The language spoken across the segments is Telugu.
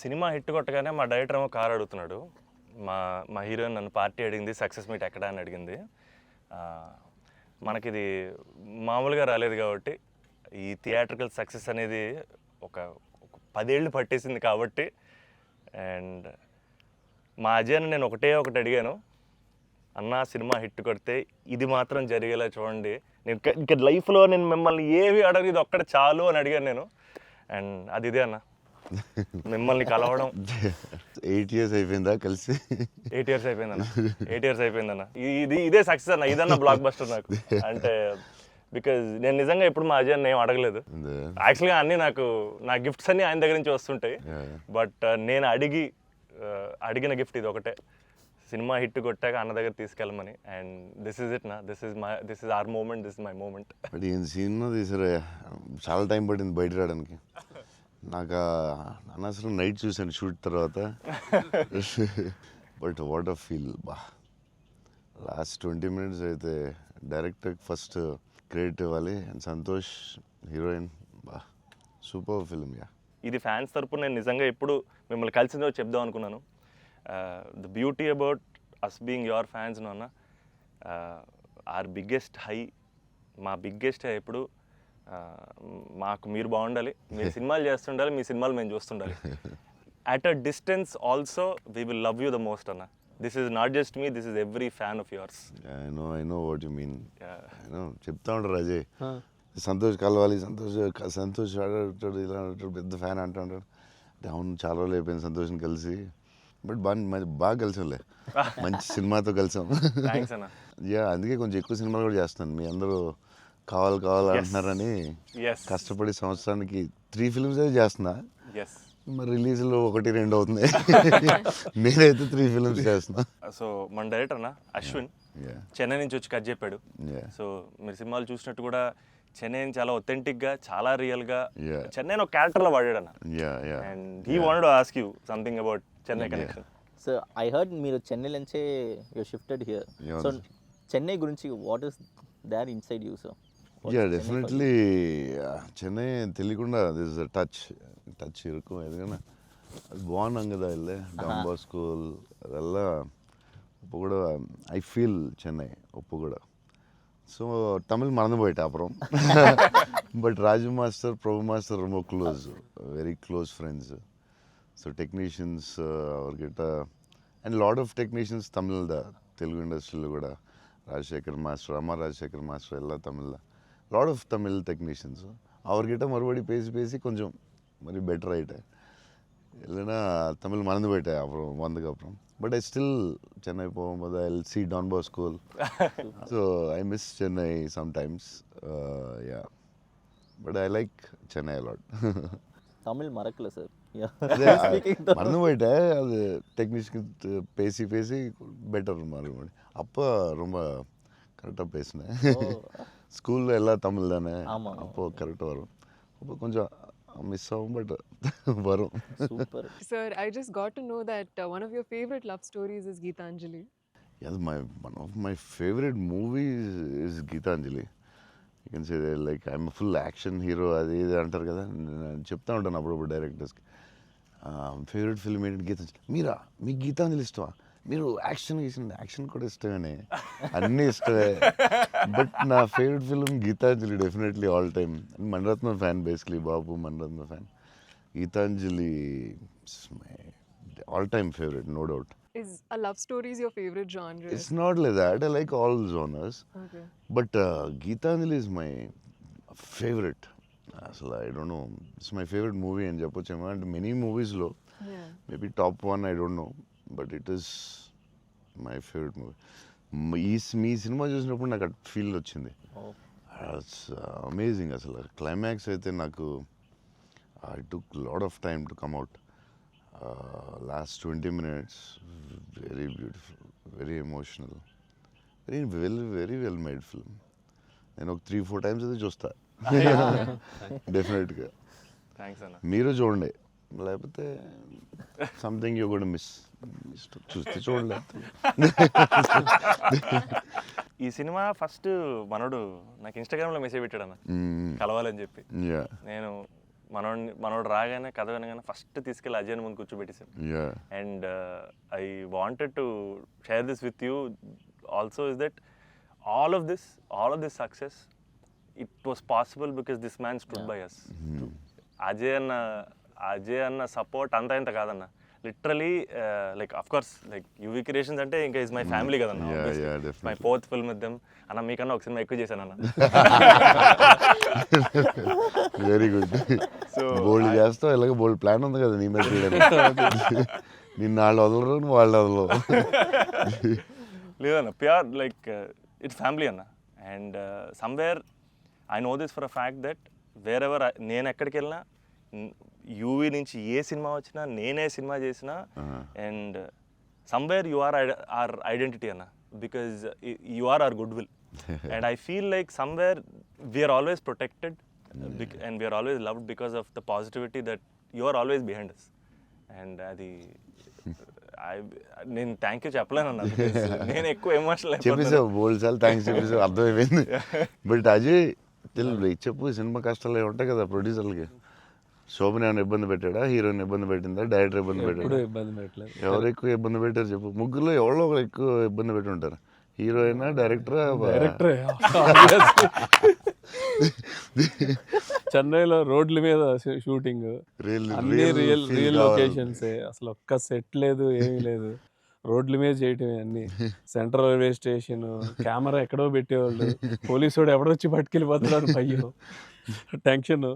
సినిమా హిట్ కొట్టగానే మా డైరెక్టర్ ఏమో కార్ అడుగుతున్నాడు. మా మా హీరోయిన్ నన్ను పార్టీ అడిగింది, సక్సెస్ మీట్ ఎక్కడ అని అడిగింది. మనకిది మామూలుగా రాలేదు కాబట్టి ఈ థియేట్రికల్ సక్సెస్ అనేది ఒక 10 ఏళ్ళు పట్టేసింది కాబట్టి. అండ్ మా అజయ్ని నేను ఒకటి అడిగాను, అన్న సినిమా హిట్ కొడితే ఇది మాత్రం జరిగేలా చూడండి, నేను ఇంకా లైఫ్లో నేను మిమ్మల్ని ఏవి అడగదు, ఇది ఒక్కటి చాలు అని అడిగాను నేను. అండ్ అది ఇదే అన్న, మిమ్మల్ని కలవడం. 8 years అయిపోయిందా కలిసి? 8 years అయిపోయిందన్న. 8 years అయిపోయిందన్న. ఇదే సక్సెస్ అన్న, ఇదన్న బ్లాక్ బస్టర్ నాకు. అంటే బికాజ్ నేను నిజంగా ఎప్పుడు మా అజయ్ ఏం అడగలేదు. యాక్చువల్గా అన్నీ నా గిఫ్ట్స్ అన్నీ ఆయన దగ్గర నుంచి వస్తుంటాయి. బట్ నేను అడిగిన గిఫ్ట్ ఇది ఒకటే, సినిమా హిట్ కొట్టాక అన్న దగ్గర తీసుకెళ్ళమని. అండ్ దిస్ ఇస్ ఇట్ నా, this is our moment, this is my moment. But ఈ సినిమా తీసారా, చాలా టైం పట్టింది బయట రావడానికి. నాకు అనవసరం నైట్ చూసాను షూట్ తర్వాత. బట్ వాట్ అ ఫీల్ బా. లాస్ట్ 20 minutes అయితే డైరెక్టర్కి ఫస్ట్ క్రెడిట్ ఇవ్వాలి. అండ్ సంతోష్ హీరోయిన్, బా సూపర్ ఫిల్మ్. యా, ఇది ఫ్యాన్స్ తరపున నేను నిజంగా ఎప్పుడు మిమ్మల్ని కలిసిందో చెప్దాం అనుకున్నాను. The beauty about us being your fans అన్న, ఆర్ బిగ్గెస్ట్ హై, మా బిగ్గెస్ట్ హై ఎప్పుడు మాకు మీరు బాగుండాలి, మీరు సినిమాలు చేస్తుండాలి, మీ సినిమాలు మేము చూస్తుండాలి. At a distance also we will love you the most అన్న. This is not just me, this is every fan of yours. I know what you mean. చెప్తా ఉంటారు అజయ్, సంతోష్ కలవాలి, సంతోష్ ఆడాడు, ఇలా అంటాడు, పెద్ద ఫ్యాన్ అంటాడు. అవును, చాలా రోజులు అయిపోయింది సంతోష్ని కలిసి. బట్ బాగా కలిసాంలే, మంచి సినిమాతో కలిసాం. యా, అందుకే కొంచెం ఎక్కువ సినిమాలు కూడా చేస్తాను. మీ అందరూ కావాలి అంటున్నారని కష్టపడి సంవత్సరానికి 3 films చేస్తున్నా. మరి రిలీజ్లో 1-2 అవుతున్నాయి. నేనైతే 3 films చేస్తున్నా. సో మన డైరెక్టర్ అన్న అశ్విన్ చెన్నై నుంచి వచ్చి కట్ చెప్పాడు. సో మీరు సినిమాలు చూసినట్టు కూడా చెన్నై చాలా ఒథెంటిక్గా, చాలా రియల్గా చెన్నై ఒక క్యారెక్టర్లో వాడాడు అన్న. And he wanted to ask you something about Chennai connection. So I heard మీరు చెన్నై నుంచే you shifted here. So Chennai గురించి what is there inside you? So yeah, definitely Chennai తెలియకుండా దిస్ ఇస్ టచ్ ఇరుకు. ఎందుకన్నా అది బాగున్నాం కదా, వెళ్ళే డాన్ బాస్కో ಅದೆಲ್ಲ இப்போ கூட ஐ ஃபீல் சென்னை இப்போ கூட. ஸோ தமிழ் மறந்து போயிட்டேன் அப்புறம். But Raju master, Prabhu master ரொம்ப close, very close friends. So technicians அவர்கிட்ட and lot of technicians Tamil Telugu ఇండస్ట్రీలో కూడా, ராஜசேகர் மாஸ்டர், அம்மா ராஜசேகர் மாஸ்டர் எல்லாம் தமிழில் லாட் ஆஃப் தமிழ் டெக்னீஷியன்ஸ். அவர்கிட்ட மறுபடி பேசி கொஞ்சம் மாதிரி பெட்டர் ஆகிட்டேன். இல்லைன்னா தமிழ் மறந்து போயிட்டேன் அப்புறம் வந்ததுக்கப்புறம். பட் ஐ ஸ்டில் சென்னை போகும்போது I will see Don Bosco. So I miss Chennai sometimes. Yeah, but I like Chennai a lot. Tamil மறக்கல சார், மறந்து போயிட்டேன். அது டெக்னீஷியன் பேசி பெட்டர் மறுபடி. அப்போ ரொம்ப கரெக்டாக பேசினேன். ஸ்கூலில் எல்லாம் தமிழ் தானே, அப்போது கரெக்டாக வரும். அப்போ கொஞ்சம் மிஸ் ஆகும், பட் வரும். Super. Sir, I just got to know that one of your favorite love stories is Geetanjali. Yes, one of my favorite movies is Geetanjali. You can say that, like, I'm a full action hero. అది ఇది అంటారు కదా, నేను చెప్తా ఉంటాను అప్పుడప్పుడు డైరెక్టర్స్కి. ఫేవరెట్ ఫిల్మ్ ఏంటి? గీతాంజలి. మీరా, మీకు గీతాంజలి ఇష్టమా? మీరు యాక్షన్ కూడా ఇష్టమేనే, అన్నీ ఇష్టమే. బట్ నా favourite film Geetanjali, definitely all time. Mani Ratnam fan, basically బాబు Mani Ratnam fan. Geetanjali my all time favourite, no doubt. Is a love story is your favorite genre? It's not like that. I like all genres. Okay. But Geetanjali is my favorite. అసలు I don't know, it's my favourite movie అని చెప్పొచ్చేమో. అంటే మెనీ మూవీస్లో maybe top 1, I don't know, but it is my favourite movie. Me cinema చూసినప్పుడు నాకు అట్ ఫీల్ వచ్చింది. It's amazing. అసలు క్లైమాక్స్ అయితే నాకు I took lot of time to come out. Last 20 minutes, very beautiful, very emotional, very well made film. నేను ఒక 3-4 times అయితే చూస్తా డెఫినెట్గా. థ్యాంక్స్ అన్న. మీరు చూడండి, లేకపోతే సంథింగ్ యూ గోట్ మిస్. చూస్తే చూడలేదు. ఈ సినిమా ఫస్ట్ మనోడు నాకు ఇన్స్టాగ్రామ్లో మెసేజ్ పెట్టాడు అన్న, కలవాలని చెప్పి. నేను మనోడు రాగానే కథ వినగానే ఫస్ట్ తీసుకెళ్ళి అజయ్ ముందు కూర్చోబెట్టేసాను. Yeah. And I wanted to share this with you also, is that all of this success, it was possible because this man stood by us. Ajay అన్న సపోర్ట్ అంతా ఇంత కాదన్న, literally like of course like UV creations అంటే ఇంకా ఇస్ మై ఫ్యామిలీ కదన్న. My fourth film with them అన్న. మీకన్నా ఒక సినిమా ఎక్కువ చేశాను అన్న. Very good. సో బోల్డ్ చేస్తావు, ఇలాగ బోల్డ్ ప్లాన్ ఉంది కదా నీ మీద చేయడానికి. నిన్ను వాళ్ళు వదలరు, నువ్వు వాళ్ళు వదలవు. లేదన్న, ప్యూర్ లైక్ ఇట్స్ ఫ్యామిలీ అన్న. And somewhere I know this for a fact that wear ever నేను ఎక్కడికి వెళ్ళినా, యూవీ నుంచి ఏ సినిమా వచ్చినా, నేనే సినిమా చేసినా, and somewhere you are are identity అన్న, because you are are good will. And I feel like somewhere we are always protected and we are always loved because of the positivity that you are always behind us. And అది నేను థ్యాంక్ యూ చెప్పలేను అన్న, నేను ఎక్కువ ఎమోషనల్ చెప్పేసావు, బోల్డ్ సార్లు థ్యాంక్స్ చెప్పేసావు, అర్థమైపోయింది. బట్ అజయ్ చెప్పు, సినిమా కష్టాలు ఉంటాయి కదా ప్రొడ్యూసర్లకి. శోభన్ ఏమైనా ఇబ్బంది పెట్టాడా, హీరోయిన్ ఇబ్బంది పెట్టిందా, డైరెక్టర్ ఇబ్బంది పెట్టాడా? ఇబ్బంది పెట్టలేదు. ఎవరు ఎక్కువ ఇబ్బంది పెట్టారు చెప్పు? ముగ్గురులో ఎవరో ఒకరు ఎక్కువ ఇబ్బంది పెట్టి ఉంటారు. హీరోయినా, డైరెక్టరా? చెన్నైలో రోడ్ల మీద షూటింగ్, అన్ని రియల్ లొకేషన్స్, అసలు ఒక్క సెట్ లేదు, ఏమీ లేదు, రోడ్ల మీద చేయటమే అన్ని. సెంట్రల్ రైల్వే స్టేషన్, కెమెరా ఎక్కడో పెట్టేవాళ్ళు, పోలీసు వాడు ఎవడొచ్చి పట్టుకెళ్ళిపోతున్నాడు, అయ్యో టెన్షన్.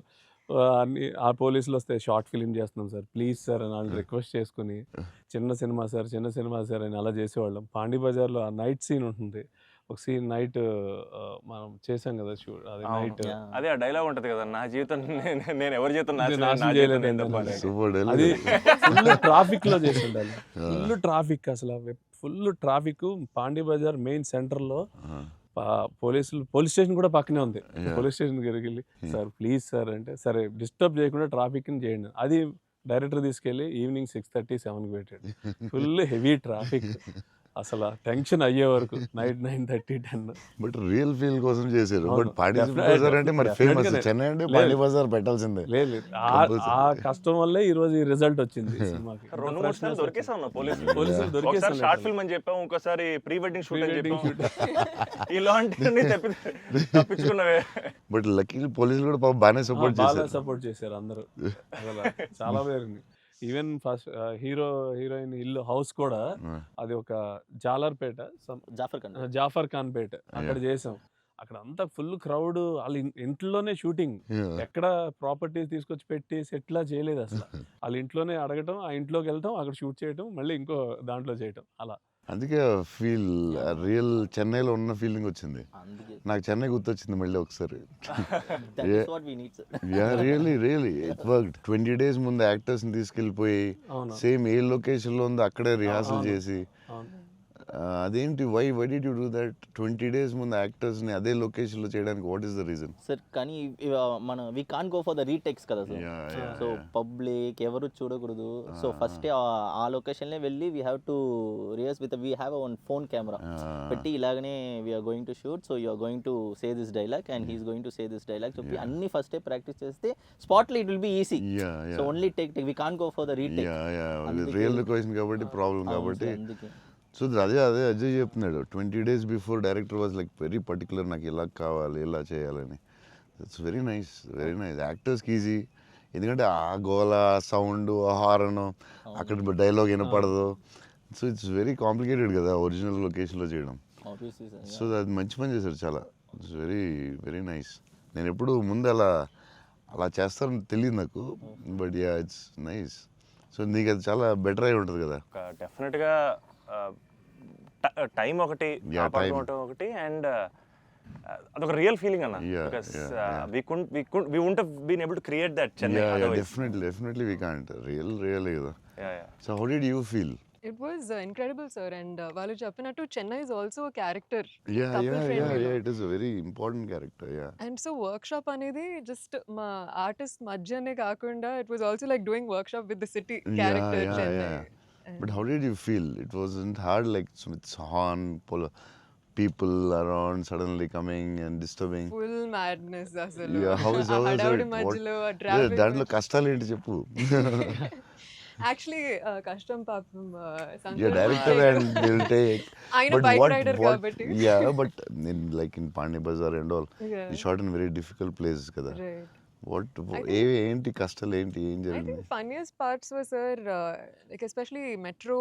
అన్ని ఆ పోలీసులు వస్తే షార్ట్ ఫిలిం చేస్తున్నాం సార్, ప్లీజ్ సార్ అని వాళ్ళు రిక్వెస్ట్ చేసుకుని, చిన్న సినిమా సార్ అని అలా చేసేవాళ్ళం. పాండీ బజార్లో ఆ నైట్ సీన్ ఉంటుంది, ఒక సీన్ నైట్ మనం చేసాం కదా షూట్, అది నైట్, అదే ఆ డైలాగ్ ఉంటుంది కదా, నా జీవితం నేను ఎవరి జీవితం నాశనం చేయలేదు. అది ఫుల్ ట్రాఫిక్ లో చేసి ఉండాలి, ఫుల్ ట్రాఫిక్, అసలు full traffic. Pondy Bazaar main centre లో పోలీస్ స్టేషన్ కూడా పక్కనే ఉంది. పోలీస్ స్టేషన్ దగ్గరికి వెళ్ళి సార్ ప్లీజ్ సార్ అంటే, సరే డిస్టర్బ్ చేయకుండా ట్రాఫిక్ ని చేయండి. అది డైరెక్టర్ తీసుకెళ్ళి ఈవినింగ్ 6:30, 7కి పెట్టాడు. ఫుల్ హెవీ ట్రాఫిక్, అసలు టెన్షన్ అయ్యే వరకు నైట్ 9:30, 10. బట్ రియల్ ఫీల్ కోసం చేశారు. బట్ పాండీ బజార్ అంటే మరి ఫేమస్, చెన్నై అంటే పాండీ బజార్ పెట్టాల్సిందే. లేదు, ఆ కష్టం వల్లే ఈ రోజు ఈ రిజల్ట్ వచ్చింది సినిమాకి. 2-3 సార్లు దొరికేసాం పోలీసులు దొరికేసాం. షార్ట్ ఫిల్మ్ అని చెప్పాము, ఇంకోసారి ప్రీ వెడ్డింగ్ షూట్ అని చెప్పాము. ఇలాంటివన్నీ తప్పించుకున్నవే. బట్ లక్కీ పోలీసులు కూడా పాపం బాగానే సపోర్ట్ చేశారు అందరూ, చాలా పేరుని. ఈవెన్ ఫస్ట్ హీరోయిన్ ఇల్లు హౌస్ కూడా అది ఒక జాలర్పేట, జాఫర్ ఖాన్ పేట, అక్కడ చేసాం. అక్కడ అంతా ఫుల్ క్రౌడ్, వాళ్ళ ఇంట్లోనే షూటింగ్, ఎక్కడ ప్రాపర్టీస్ తీసుకొచ్చి పెట్టి సెట్లా చేయలేదు అసలు. వాళ్ళ ఇంట్లోనే అడగటం, ఆ ఇంట్లోకి వెళ్తాం, అక్కడ షూట్ చేయటం, మళ్ళీ ఇంకో దాంట్లో చేయటం, అలా. అందుకే ఫీల్ రియల్ చెన్నైలో ఉన్న ఫీలింగ్ వచ్చింది నాకు. చెన్నై గుర్తొచ్చింది మళ్ళీ ఒకసారి. Really it worked. 20 days ముందు యాక్టర్స్ని తీసుకెళ్ళిపోయి సేమ్ ఏ లొకేషన్లో ఉందో అక్కడే రిహార్సల్ చేసి, అదేంటి why did you do that? 20 days ముందు యాక్టర్స్ని అదే లొకేషన్లో చేయడానికి what is the reason? Sir కానీ మనం we can go for the retakes కదా సార్. సో పబ్లిక్ ఎవరు చూడకూడదు. సో ఫస్ట్ ఆ లొకేషన్లే వెళ్ళి we have to rehearse with we have one phone camera పెట్టి, ఇలాగనే we are going to shoot, so you're going to say this dialogue and he's going to say this dialogue చెప్పి అన్ని ఫస్టే ప్రాక్టీస్ చేస్తే స్పాట్లో it will be easy. So only take we can go for the retake. Real location కాబట్టి ప్రాబ్లం కాబట్టి. సో అదే అజయ్ చెప్తున్నాడు, 20 days before director was like very particular, నాకు ఇలా కావాలి, ఇలా చేయాలని. It's very nice. యాక్టర్స్కి ఈజీ, ఎందుకంటే ఆ గోల, సౌండ్, హారన్, అక్కడ డైలాగ్ వినపడదు. సో ఇట్స్ వెరీ కాంప్లికేటెడ్ కదా ఒరిజినల్ లొకేషన్లో చేయడం. సో అది మంచి పని చేశారు చాలా. It's very nice. నేను ఎప్పుడు ముందు అలా చేస్తారని తెలియదు నాకు, but yeah it's nice. So నీకు అది చాలా బెటర్ అయి ఉంటుంది కదా. డెఫినెట్గా టైం ఒకటి, ఒకటి, అండ్ అదొక రియల్ ఫీలింగ్ అన్న. Because we wouldn't have been able to create that Chennai otherwise. Definitely we can't. Real కదా. So how did you feel? It was incredible, sir. And వాళ్ళు చెప్పినట్టు Chennai is also a character. Yeah, it is a very important character. And so workshop అనేది just మా ఆర్టిస్ట్ మధ్యనే కాకుండా it was also like doing workshop with the city character Chennai. But how did you feel? It wasn't hard like with horn, people around suddenly coming and disturbing. Full madness అసలు. Yeah, how is ఆ it? హడావుడి What- మధ్యలో ఆ Yeah, ట్రాఫిక్. దాంట్లో కష్టాలు ఏంటి చెప్పు. యాక్చువల్లీ కష్టం పాపం Yeah, director and they'll take. ఆయన But bike what, rider what, కాబట్టి. yeah, but in like in Pani Bazaar and all, Yeah. you shot in very difficult places కదా. Right. What, ఏంటి కష్టాలు ఏంటి, ఏం I జరిగింది? think funniest parts were, sir, like especially metro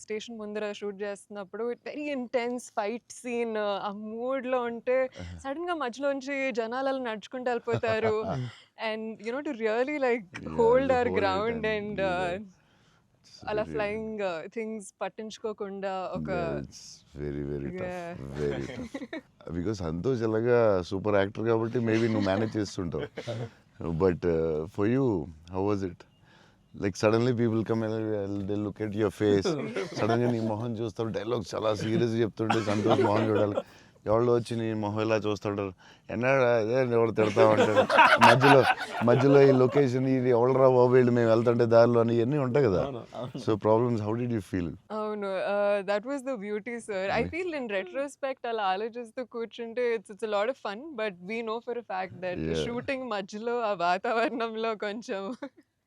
station ముందర షూట్ చేస్తున్నప్పుడు వెరీ ఇంటెన్స్ ఫైట్ సీన్ ఆ మూడ్ లో ఉంటే సడన్ గా మధ్యలోంచి జనాలు అలా నడుచుకుంటూ వెళ్ళిపోతారు and to really like hold to our hold it ground and and do that. It's అలా very- ఫ్లయింగ్ థింగ్స్ పట్టించుకోకుండా ఒక Yeah, it's very very Yeah. tough, very tough. Because Santosh ఎలాగా సూపర్ యాక్టర్ కాబట్టి మేబీ నువ్వు మేనేజ్ చేస్తుంటావు. But for you how was it? Like suddenly people come they look at your face, సడన్గా నీ మొహం చూస్తారు, డైలాగ్ చాలా సీరియస్ చెప్తుంటే సంతోష్ మొహం చూడాలి, ఎవరు వచ్చి నీ మొహం ఇలా చూస్తుంటారు, ఎన్నాడా అదే ఎవరు తిడతా ఉంటారు, మధ్యలో ఈ లొకేషన్ ఇది ఎవడరా బాబు వీళ్ళు మేము వెళ్తుంటే దారిలో అని ఇవన్నీ ఉంటాయి కదా. So problems, how did you feel? అవును that was the beauty sir. I feel in retrospect అలా ఆలోచిస్తూ కూర్చుంటే it's lot of fun but we know for a fact that Yeah. Shooting మధ్యలో ఆ వాతావరణంలో కొంచెం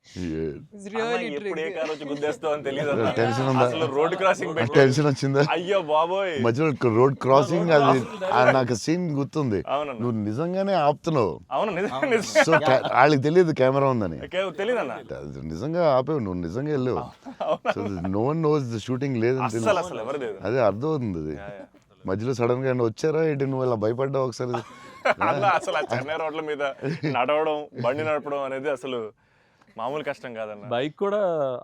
it's అమ్మ, really ఎప్పుడు ఏ tricky. కారు వచ్చి గుద్దేస్తావు అని తెలియదు అన్న. టెన్షన్ ఉందా? అసలు రోడ్ క్రాసింగ్ పెట్టి టెన్షన్ వచ్చిందా? అయ్యో బాబోయ్. మధ్యలో రోడ్ క్రాసింగ్, అది నాకు సీన్ గుర్తుంది. అవునన్న. నువ్వు నిజంగానే ఆపుతున్నావు. అవును నిజం సో వాళ్ళకి తెలియదు కెమెరా ఉందని. తెలియదు అన్న. అది నిజంగా ఆపేవు, నువ్వు నిజంగా వెళ్ళావు. So no one knows the shooting లేదని అసలు తెలుసు. అసలు ఎవరు లేదు. అదే అర్థం అవుతుంది అది. మధ్యలో సడన్ గా వచ్చారా ఏంటి, నువ్వు ఇలా భయపడ్డావు ఒకసారి? అన్న అసలు ఆ చెన్నై రోడ్ల మీద నడవడం, బండి నడపడం అనేది అసలు మామూలు కష్టం కాదన్న. బైక్ కూడా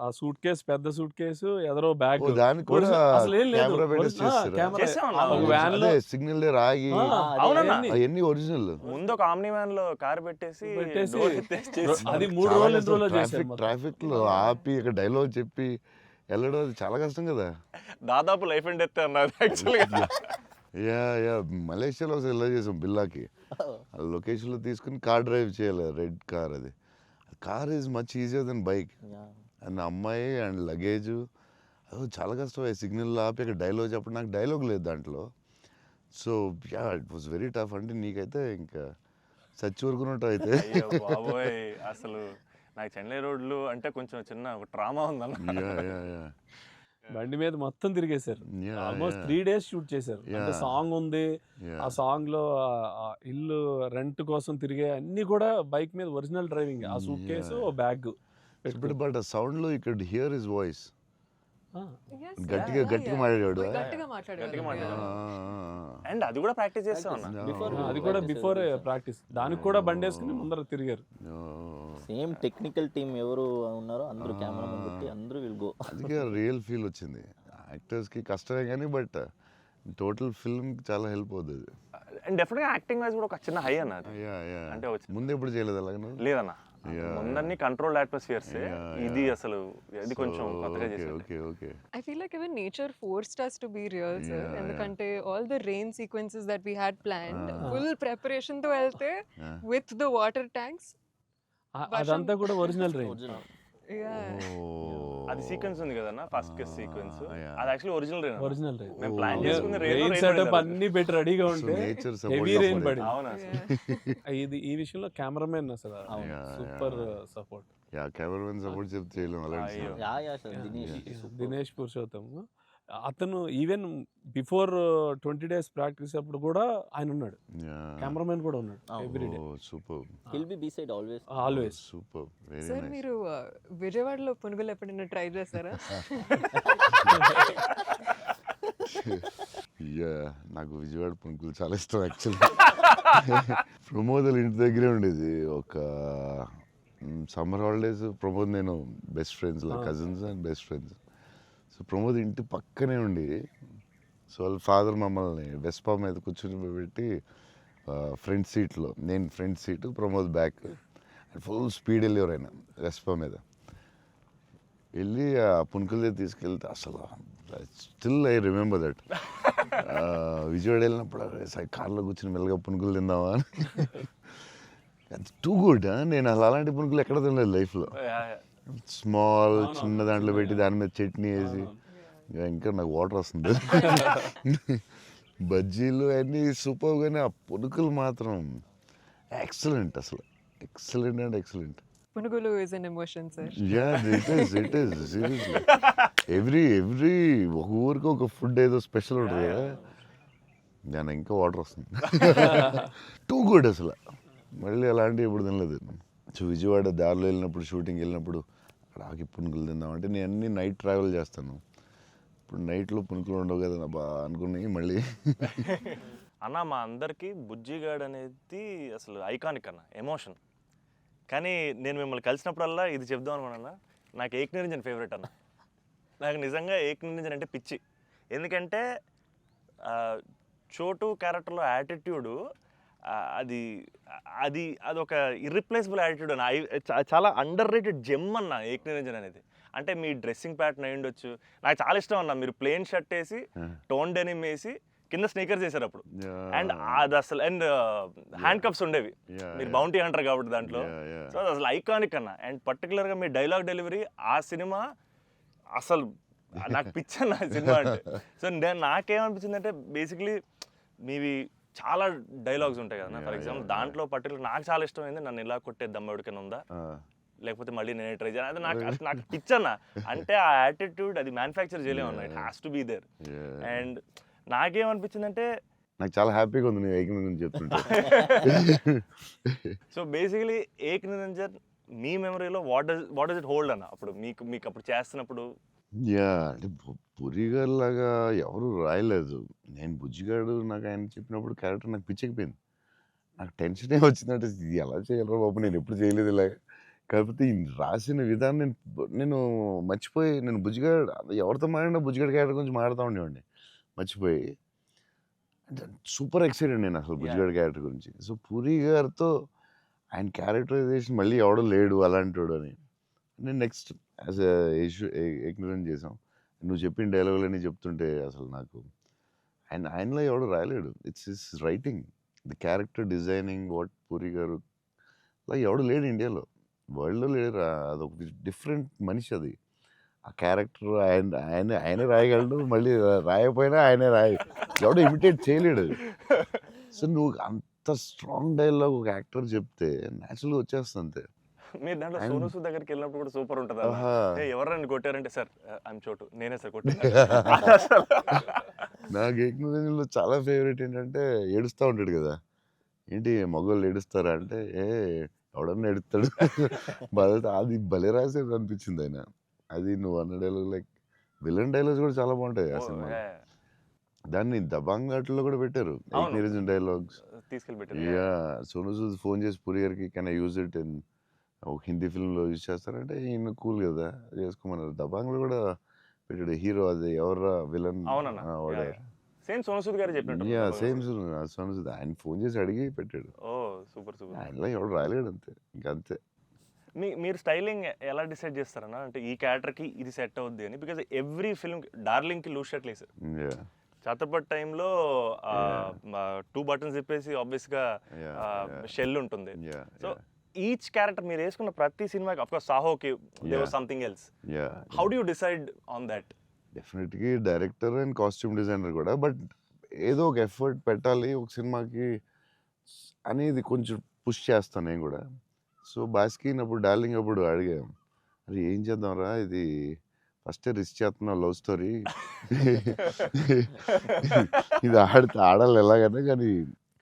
ఆ సూట్ కేసు, పెద్ద సూట్ కేసు, ఎదరో బ్యాగ్, ఓ, దానికి కూడా అసలు ఏం లేదు. కెమెరా పెట్టేసి చేస్తారా? చేసామన్నా. ఒక వ్యాన్ లో అదే సిగ్నల్ రాగి అవునన్నా. అవన్నీ ఒరిజినల్. ముందు ఒక ఆమ్ని వ్యాన్ లో కార్ పెట్టేసి door ఎత్తేసి చేసి. అది 3 రోజులు 2 రోజులు చేశారు మొత్తం. ట్రాఫిక్ లో ఆపి ఇక డైలాగ్ చెప్పి వెళ్ళడం అది చాలా కష్టం కదా. దాదాపు లైఫ్ అండ్ డెత్ అన్నారు యాక్చువల్గా. యా మలేషియాలో ఒకసారి ఇలా చేసాం బిల్లాకి. లొకేషన్లో తీసుకుని కార్ డ్రైవ్ చేయాలి, రెడ్ కార్. అది car is much easier than bike. And అమ్మాయి అండ్ లగేజ్ అది చాలా కష్టం. సిగ్నల్ ఆపి అక్కడ డైలాగ్ చెప్పడం, నాకు డైలాగ్ లేదు దాంట్లో. So yeah it was very tough. అంటే నీకైతే ఇంకా చచ్చి ఊరుకున్నట్టు అయితే. అయ్యో బాబోయ్, అసలు నాకు చెన్నై రోడ్లు అంటే కొంచెం చిన్న ఒక ట్రామా ఉందన్న. యా బండి మీద మొత్తం తిరిగేశారు. Yeah, almost yeah. 3 days shoot చేశారు. అంటే Yeah. సాంగ్ ఉంది, Yeah. ఆ సాంగ్ లో ఆ ఇల్లు రెంట్ కోసం తిరిగే అన్ని కూడా బైక్ మీద ఒరిజినల్ డ్రైవింగ్. ఆ సూట్ కేసు, బ్యాగ్. బట్ ఆ సౌండ్ లో you could hear his voice. Yes, గట్టిగా yeah, గట్టిగా yeah. మాట్లాడాడు. గట్టిగా మాట్లాడాడు. అండ్ అది కూడా ప్రాక్టీస్ చేస్తాం అన్న. అది కూడా బిఫోర్ ప్రాక్టీస్. దానికి కూడా బండి వేసుకుని ముందర తిరిగారు. సేమ్ టెక్నికల్ టీమ్ ఎవరు ఉన్నారో అందరూ కెమెరామెన్ పెట్టి అందరూ విల్ గో. అందుకే రియల్ ఫీల్ వచ్చింది. యాక్టర్స్కి కష్టమే కానీ బట్ టోటల్ ఫిల్మ్ చాలా హెల్ప్ అవుతుంది. అండ్ డెఫినెట్గా యాక్టింగ్ వైజ్ కూడా ఒక చిన్న హై అన్న అది. అంటే ముందు ఎప్పుడు చేయలేదు అలాగే. లేదన్న, ముందన్ని కంట్రోల్డ్ అట్మాస్ఫియర్స్. ఇది అసలు ఇది కొంచెం కొత్తగా చేశారు. Okay I feel like even nature forced us to be real, sir. ఎందుకంటే all the rain sequences that we had planned, full preparation తో వెళ్తే with the water tanks. అదంతా కూడా ఒరిజినల్ రైన్. Yeah. అది సీక్వెన్స్ ఉంది కదన్న, ఫస్ట్ సీక్వెన్స్ అది actually original rain. Original rain. మేము ప్లాన్ చేసుకున్న రెయిన్ సెటప్ అన్ని పెట్టి రెడీగా ఉంటే నేచర్ హెవీ రెయిన్ పడింది. అవునా ఇది ఈ విషయంలో కెమెరామెన్ అసలు super support. Yeah cameraman support చెప్తే చేయలేం అలాంటి. అయ్యో. యా సార్ దినేష్ పురుషోత్తం అతను ఈవెన్ బిఫోర్ 20 days ప్రాక్టీస్ అప్పుడు కూడా ఆయన ఉన్నాడు. కెమెరామెన్ కూడా ఉన్నాడు every day. Super will be beside always. Always. Super very sir nice. మీరు విజయవాడలో పునుగులు ఎప్పుడైనా ట్రై చేస్తారా? యా నాకు విజయవాడ పునుకులు చాలా ఇష్టం యాక్చువల్లీ. ప్రమోద్ ఇంటి దగ్గరే ఉండేది. ఒక సమ్మర్ హాలిడేస్ ప్రమోద్ నేను best friends, cousins and best friends. So Pramod ఇంటి పక్కనే ఉండి, సో వాళ్ళ ఫాదర్ మమ్మల్ని వెస్పా మీద కూర్చొని పెట్టి ఫ్రంట్ సీట్లో, నేను front seat, Pramod back, full speed వెళ్ళేవారు ఆయన వెస్పా మీద. వెళ్ళి ఆ పునుకులే తీసుకెళ్తే అసలు still I remember that. Vijayawada వెళ్ళినప్పుడు కార్లో కూర్చొని మెల్లగా పునుకులు తిందామా అని. Too good. నేను అసలు అలాంటి పునుకులు ఎక్కడ తినలేదు లైఫ్లో. స్మాల్ చిన్న దాంట్లో పెట్టి దాని మీద చట్నీ వేసి ఇంకా నాకు వాటర్ వస్తుంది. బజ్జీలు అన్నీ సూపర్, కానీ ఆ పునుకులు మాత్రం ఎక్సలెంట్, అసలు ఎక్సలెంట్ అండ్ ఎక్సలెంట్. పునుగులు is an emotion sir. Yeah, it is seriously. Every ఒక ఊరికి ఒక ఫుడ్ ఏదో స్పెషల్ ఉంటుంది కదా, దాని ఇంకా వాటర్ వస్తుంది. టూ గుడ్ అసలు. మళ్ళీ అలాంటివి ఎప్పుడు తినలేదు. సో విజయవాడ దారిలో వెళ్ళినప్పుడు, షూటింగ్ వెళ్ళినప్పుడు అక్కడ ఆగి పునుకులు తిందామంటే, నేను అన్ని నైట్ ట్రావెల్ చేస్తాను. ఇప్పుడు నైట్లో పునుకులు ఉండవు కదా బా అనుకున్నాయి మళ్ళీ. అన్న మా అందరికీ బుజ్జిగాడ్ అనేది అసలు ఐకానిక్ అన్న, ఎమోషన్. కానీ నేను మిమ్మల్ని కలిసినప్పుడల్లా ఇది చెప్దాం అనుకున్నా, నాకు ఏక్ నిరంజన్ ఫేవరెట్ అన్న. నాకు నిజంగా ఏక్ నిరంజన్ అంటే పిచ్చి. ఎందుకంటే చోటు క్యారెక్టర్లో యాటిట్యూడు అది అది అదొక ఇర్రిప్లేసబుల్ యాటిట్యూడ్ అన్న. చాలా అండర్ రేటెడ్ జెమ్ అన్న ఏక్ నిరంజన్ అనేది. అంటే మీ డ్రెస్సింగ్ ప్యాటర్న్ అయి ఉండొచ్చు, నాకు చాలా ఇష్టం అన్న. మీరు ప్లెయిన్ షర్ట్ వేసి టోన్ డెనిమ్ వేసి కింద స్నీకర్స్ చేశారు అప్పుడు, అండ్ అది అసలు, అండ్ హ్యాండ్ కప్స్ ఉండేవి. మీరు బౌంటీ హంటర్ కాబట్టి దాంట్లో. సో అది అసలు ఐకానిక్ అన్న. అండ్ పర్టికులర్గా మీ డైలాగ్ డెలివరీ ఆ సినిమా అసలు నాకు పిచ్చి అన్న సినిమా అంటే. సో నాకేమనిపించింది అంటే, బేసిక్లీ మీవి చాలా డైలాగ్స్ ఉంటాయి కదా. ఫర్ ఎగ్జాంపుల్ దాంట్లో పర్టికులర్ నాకు చాలా ఇష్టమైంది, నన్ను ఇలా కొట్టే దమ్మెవడికైనా ఉందా, లేకపోతే మళ్ళీ నేనే ట్రై చేయాలి. అది నాకు పిచ్చన్న. అంటే ఆ యాటిట్యూడ్ అది మ్యానుఫ్యాక్చర్ చేయలేము అన్న, it has to be there. And నాకేమనిపించిందంటే, నాకు చాలా హ్యాపీగా ఉంది నేను ఏక్ నిరంజన్ చెప్తుంటే. సో బేసికలీ ఏక్ నిరంజన్ మీ మెమరీలో వాట్ డస్ ఇట్ హోల్డ్ అన్న? అప్పుడు మీకు అప్పుడు చేస్తున్నప్పుడు. యా, అంటే పురిగారు లాగా ఎవరు రాయలేదు. నేను బుజ్జిగాడు నాకు ఆయన చెప్పినప్పుడు క్యారెక్టర్ నాకు పిచ్చెక్కిపోయింది. నాకు టెన్షనే వచ్చిందంటే, ఇది ఎలా చేయాలరా బాబు, నేను ఎప్పుడు చేయలేదు ఇలాగ. కాకపోతే ఈ రాసిన విధానం నేను మర్చిపోయి, నేను బుజ్జిగాడు ఎవరితో మాట్లాడినా బుజ్జిగాడు క్యారెక్టర్ గురించి మాట్లాడుతూ ఉండేవాడిని మర్చిపోయి. అంటే సూపర్ ఎక్సైటెడ్ నేను అసలు బుజ్జిగాడు క్యారెక్టర్ గురించి. సో పూరి గారితో ఆయన క్యారెక్టరైజేషన్ మళ్ళీ ఎవడో లేడు అలాంటి అని నేను నెక్స్ట్ యాజ్ ఏక్ నిరంజన్ చేసాం. నువ్వు చెప్పిన డైలాగులన్నీ చెప్తుంటే అసలు నాకు ఆయనలో ఎవడు రాయలేడు. It's his writing, the character designing, what Puri garu అలా ఎవడు లేడు ఇండియాలో, వరల్డ్లో లేడు. అదొక డిఫరెంట్ మనిషి అది. ఆ క్యారెక్టర్ ఆయనే రాయగలడు, మళ్ళీ రాయకపోయినా ఆయనే ఎవడో ఇమిటేట్ చేయలేడు. సో నువ్వు అంత స్ట్రాంగ్ డైలాగ్ ఒక యాక్టర్ చెప్తే న్యాచురల్గా వచ్చేస్తుంది అంతే. మీరు దాంట్లో సోనూ సూద్ దగ్గరికి వెళ్ళినప్పుడు కూడా సూపర్ ఉంటుంది. ఎవరైనా కొట్టారంటే, సార్ ఐఎమ్ చోటు, నేనే సార్ కొట్టాను. నాకు ఏక్ నిరంజన్లో చాలా ఫేవరెట్ ఏంటంటే, ఏడుస్తూ ఉంటాడు కదా, ఏంటి మగవాళ్ళు ఏడుస్తారా అంటే, ఎవడన్నా ఏడుస్తాడు. అది భలే రాసేది అనిపించింది ఆయన. అది నువ్వు అన్న డైలాగ్, లైక్ విలన్ డైలాగ్స్ కూడా చాలా బాగుంటాయి ఆ సినిమా. దాన్ని దబాంగ్ ఘాట్లో కూడా పెట్టారు ఏక్ నిరంజన్ డైలాగ్స్ తీసుకెళ్ళి. యా, సోనూ సూద్ ఫోన్ చేసి పూరి గారికి can I use it in ఒక హిందీ ఫిల్మ్లో యూజ్ చేస్తారంటే, ఈయన కూల్ కదా చేసుకోమన్నారు. దబాంగ్లో కూడా పెట్టాడు హీరో, అది ఎవరా విలన్ సేమ్ సోనూ సూద్ గారు చెప్పినట్టు. యా, సేమ్ సోనూ సూద్ ఆయన ఫోన్ చేసి అడిగి పెట్టాడు. Super super. ఆయనలో ఎవడు రాయలేడు అంతే, ఇంకా అంతే. మీరు స్టైలింగ్ ఎలా డిసైడ్ చేస్తారన్నా? అంటే ఈ క్యారెక్టర్కి ఇది సెట్ అవుద్ది అని. బికాజ్ ఎవ్రీ ఫిల్మ్ డార్లింగ్కి లూజ్ షర్ట్ లేదు సార్. ఛత్రపతి టైంలో 2 బటన్స్ చెప్పేసి ఆబ్వియస్గా షెల్ ఉంటుంది. సో ఈచ్ క్యారెక్టర్ మీరు వేసుకున్న ప్రతి సినిమాకి, అఫ్ కోర్స్ సాహోకి there was something else. How do you decide on that? డెఫినెట్గా డైరెక్టర్ అండ్ కాస్ట్యూమ్ డిజైనర్ కూడా, బట్ ఏదో ఒక ఎఫర్ట్ పెట్టాలి ఒక సినిమాకి అనేది కొంచెం పుష్ చేస్తాను నేను కూడా. సో బాస్కిన్ అప్పుడు డార్లింగ్ అప్పుడు అడిగాం, అది ఏం చేద్దాంరా, ఇది ఫస్టే రిస్క్ చేస్తున్నావు లవ్ స్టోరీ, ఇది ఆడాలి ఎలాగన్నా, కానీ